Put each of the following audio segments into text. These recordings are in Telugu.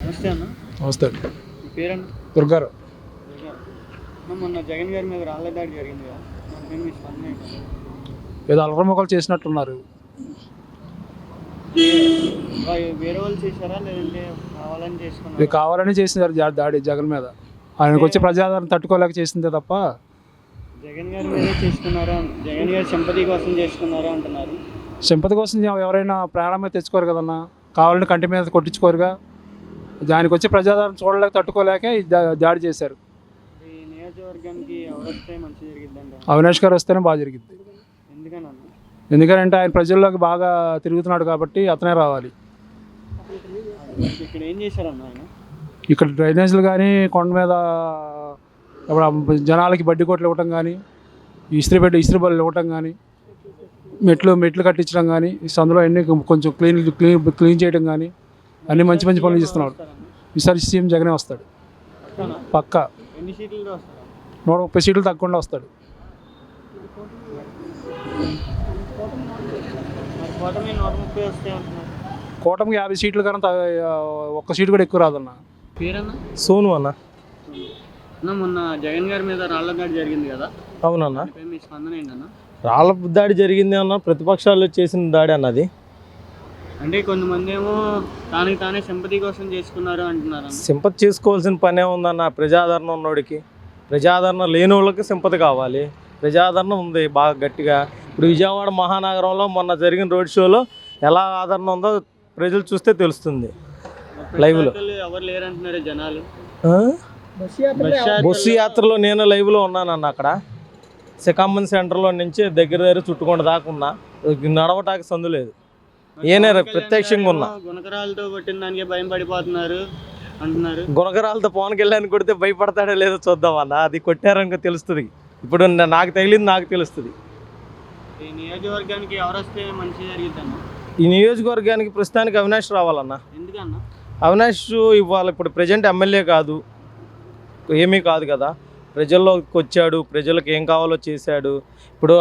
నమస్తే అన్న. నమస్తే. మీ పేరన్న? దుర్గారావు. మొన్న జగన్ గారి మీద రాళ్ళ దాడి జరిగింది కదా, దానిపైన మీ స్పందన ఏంటి? ఏదో అలరమొక్కలు చేసినట్టున్నారు. వేరే వాళ్ళు చేశారా లేదంటే కావాలని చేసుకున్నారా? ఇది కావాలని చేసినారు దాడి జగన్ మీద. ఆయనకు వచ్చి ప్రజాదరణ తట్టుకోలేక చేసిందే తప్ప. జగన్ గారి మీదే చేసుకున్నారా? జగన్ గారి సింపతి కోసం చేసుకున్నారా అంటున్నారు. సింపతి కోసం ఎవరైనా ప్రాణం మీద తెచ్చుకోరు కదన్నా, కావాలని కంటి మీద కొట్టించుకోరుగా. దానికి వచ్చి ప్రజాదరణ చూడలేక తట్టుకోలేక దాడి చేశారు. ఈ నియోజకవర్గానికి ఎవరు వస్తే మంచి జరిగిద్దంట? అవినాష్ గారు వస్తేనే బాగా జరిగింది. ఎందుకన్నా? ఎందుకంటే ఆయన ప్రజల్లోకి బాగా తిరుగుతున్నాడు కాబట్టి అతనే రావాలి. ఇక్కడ ఏం చేశారన్న ఆయన? ఇక్కడ డ్రైనేజీలు కానీ, కొండ మీద జనాలకి బడ్డీ కోట్లు ఇవ్వటం కానీ, ఇస్త్రీ బళ్ళు ఇవ్వటం కానీ, మెట్లు కట్టించడం కానీ, అందులో అన్నీ కొంచెం క్లీన్ చేయడం కానీ అన్నీ మంచి మంచి పనులు చేస్తున్నాడు. ఈసారి సీఎం జగనే వస్తాడు పక్కా. ఎన్ని సీట్లు వస్తారు? 130 సీట్లు తగ్గకుండా వస్తాడు. కూటమికి 50 సీట్లు కన్నా ఒక్క సీటు కూడా ఎక్కువ రాదన్న. పేరన్నా? సోను అన్న. మొన్న జగన్ గారి మీద రాళ్ళ దాడి జరిగింది కదా. అవునన్నా. మీ స్పందన ఏంటన్నా? రాళ్ళ దాడి జరిగింది అన్న, ప్రతిపక్షాలు చేసిన దాడి అన్నది. అంటే కొంతమంది ఏమో తానే సింపతి కోసం చేసుకున్నారు అంటున్నారు. సింపతి చేసుకోవాల్సిన పనే ఉందన్న. ప్రజాదరణ ఉన్నోడికి, ప్రజాదరణ లేని వాళ్ళకి సింపతి కావాలి. ప్రజాదరణ ఉంది బాగా గట్టిగా. ఇప్పుడు విజయవాడ మహానగరంలో మొన్న జరిగిన రోడ్ షోలో ఎలా ఆదరణ ఉందో ప్రజలు చూస్తే తెలుస్తుంది. లైవ్లో ఎవరు లేరంటున్నారు జనాలు. బస్సు యాత్రలో నేను లైవ్లో ఉన్నానన్న. అక్కడ శ్రీకాంత్ సెంటర్లో నుంచి దగ్గర చుట్టుకొండ దాకా ఉన్నా, నడవటానికి సందు లేదు. ఏనే ప్రత్యక్షంగా ఉన్నా. గుణకరాలతో కొట్టిన దానికి భయం పడిపోతున్నారు అంటున్నారు. గుణకరాలతో పవన్ కళ్యాణ్ కొడితే భయపడతాడో లేదో చూద్దాం అన్న. అది కొట్టారనుకో తెలుస్తుంది. ఇప్పుడు నాకు తగిలింది నాకు తెలుస్తుంది. ఈ నియోజకవర్గానికి ఎవరు వస్తే మంచి జరిగిద్దన్న? ఈ నియోజకవర్గానికి ప్రస్తుతానికి అవినాష్ రావాలన్న. ఎందుకన్నా? అవినాష్ ఇవాళ ఇప్పుడు ప్రజెంట్ ఎమ్మెల్యే కాదు, ఏమీ కాదు కదా. ప్రజల్లోకి వచ్చాడు, ప్రజలకు ఏం కావాలో చేశాడు. ఇప్పుడు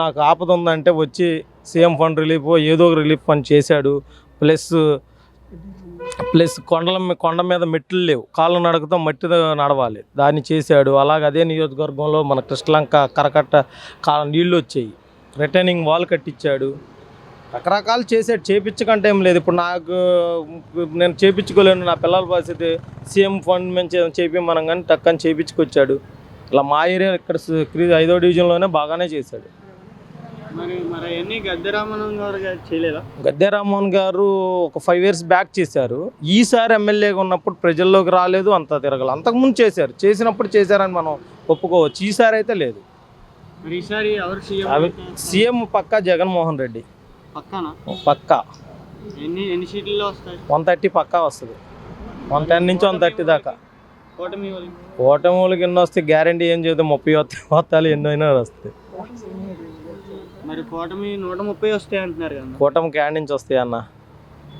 నాకు ఆపద ఉందంటే వచ్చి సీఎం ఫండ్ రిలీఫ్ ఏదో ఒక రిలీఫ్ ఫండ్ చేశాడు. ప్లస్ కొండ మీద మెట్లు లేవు, కాళ్ళు నడకతో మట్టి నడవాలి, దాన్ని చేశాడు. అలాగే అదే నియోజకవర్గంలో మన కృష్ణలంక కరకట్ట నీళ్ళు వచ్చాయి, రిటర్నింగ్ వాల్ కట్టించాడు. రకరకాలు చేశాడు. చేపించకంటే ఏం లేదు. ఇప్పుడు నేను చేపించుకోలేను, నా పిల్లల పరిస్థితి. సీఎం ఫండ్ నుంచి చేపిమనం కానీ టక్కని చేపించుకొచ్చాడు. ఇలా మా ఏరియా ఇక్కడ 5వ డివిజన్లోనే బాగానే చేశాడు. మరి గద్దె రామ్మోహన్ గారు చేయలేదా? గద్దె రామ్మోహన్ గారు ఒక 5 years బ్యాక్ చేశారు. ఈసారి ఎమ్మెల్యేగా ఉన్నప్పుడు ప్రజల్లోకి రాలేదు, అంతా తిరగలేదు. అంతకుముందు చేశారు, చేసినప్పుడు చేశారని మనం ఒప్పుకోవచ్చు. ఈసారి అయితే లేదు. సీఎం పక్కా జగన్మోహన్ రెడ్డి. పక్కా. ఎన్ని సీట్లలో వస్తాయి? 130 పక్కా వస్తుంది. 110 నుంచి 130 దాకా. ఓటమి వాళ్ళకి ఎన్నో వస్తాయి గ్యారంటీ ఏం చేద్దాం. 30 వస్తాయి, ఎన్నో అయినా వస్తాయి. మరి కూటమి 130 వస్తాయి అంటున్నారు కదా. కూటమికి యాడ్ నుంచి వస్తాయి అన్న.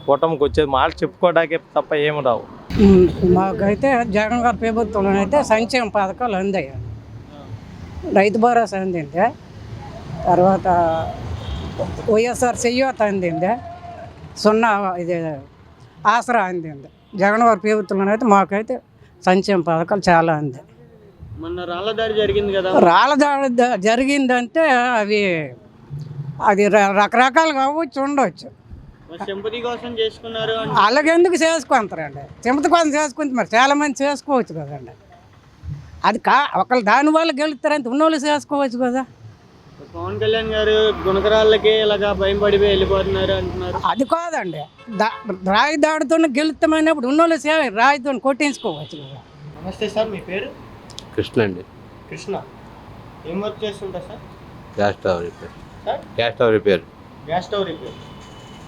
కూటమికి వచ్చేది మాటలు చెప్పుకోవడానికే తప్ప ఏమి రావు. మాకైతే జగన్ గారి ప్రభుత్వంలో అయితే సంక్షేమ పథకాలు అందాయి. రైతు భరోసా అందింది, తర్వాత వైఎస్ఆర్ చెయ్యూత అందింది, ఇది ఆసరా అందింది. జగన్ గారి ప్రభుత్వంలో అయితే మాకైతే సంక్షేమ పథకాలు చాలా అందాయి. మొన్న రాళ్ళ దాడి జరిగింది కదా. రాళ్ళ దాడి జరిగిందంటే అది రకరకాలుగా అవ్వచ్చు, ఉండవచ్చు. సింపతి కోసం చేసుకున్నారు. అలాగెందుకు చేసుకుంటారండి? సింపతి కోసం చేసుకుంటే మరి చాలామంది చేసుకోవచ్చు కదండి. అది ఒకళ్ళు దానివల్ల గెలుస్తారంటే ఉన్నోళ్ళు చేసుకోవచ్చు కదా. పవన్ కళ్యాణ్ గారు గుణకరాళ్ళకి ఇలాగా భయం పడిపోయి వెళ్ళిపోతున్నారు అంటున్నారు. అది కాదండి, రాయి దాడితో గెలుస్తామైనప్పుడు ఉన్నోళ్ళు రాయితో కొట్టించుకోవచ్చు కదా. నమస్తే సార్, మీ పేరు? కృష్ణ అండి. కృష్ణ ఏం వర్క్ చేస్తుంటారు సార్? Gas stove repair.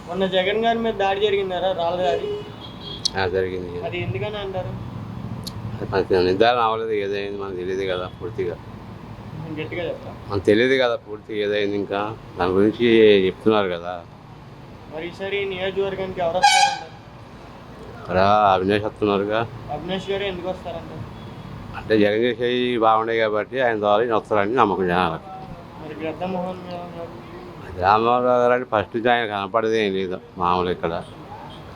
మొన్న జగన్ గారి మీద దాడి జరిగిందారా, రాళ్ళ దాడి? జరిగింది. అది ఎందుకని అంటారు? నిర్ధారణ అవ్వలేదు, ఏదైంది మనకు తెలియదు కదా పూర్తిగా. గట్టిగా చెప్తా, మనకు తెలియదు కదా పూర్తిగా ఏదైంది. ఇంకా దాని గురించి చెప్తున్నారు కదా. మరి ఈసారి నియోజకవర్గానికి ఎవరు వస్తారంటారు? అవినాష్ వస్తున్నారుగా. అవినాష్ గారు ఎందుకు వస్తారంటారు? అంటే జగన్ చేసేవి బాగుండే కాబట్టి ఆయన ద్వారా వస్తారని నమ్మకం జనాలకు. మరి గద్దెమోహన్ రామ్మోహన్ రావు గారు అంటే ఫస్ట్ నుంచి ఆయన కనపడేది ఏం లేదు మామూలు ఇక్కడ.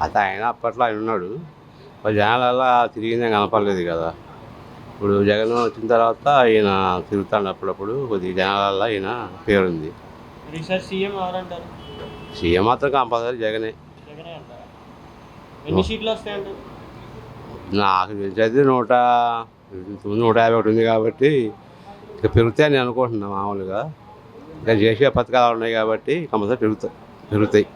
అయితే ఆయన అప్పట్లో ఆయన ఉన్నాడు, జనాలల్లా తిరిగిందే కనపడలేదు కదా. ఇప్పుడు జగన్ వచ్చిన తర్వాత ఈయన తిరుగుతాడు అప్పుడప్పుడు, కొద్దిగా జనాలల్లా ఈయన పేరుంది. ఈసారి సీఎం ఎవరంటారు? సీఎం మాత్రం కంపల్సరీ జగనే. జగనే అంటారా? ఎన్ని సీట్లు వస్తాయంటారు? నాకు తెలిసి అయితే 151 ఉంది కాబట్టి ఇక పెరుగుతాయని నేను అనుకుంటున్నాను మామూలుగా. ఇంకా చేసే పథకాలు ఉన్నాయి కాబట్టి కంపల్సరీ పెరుగుతాయి.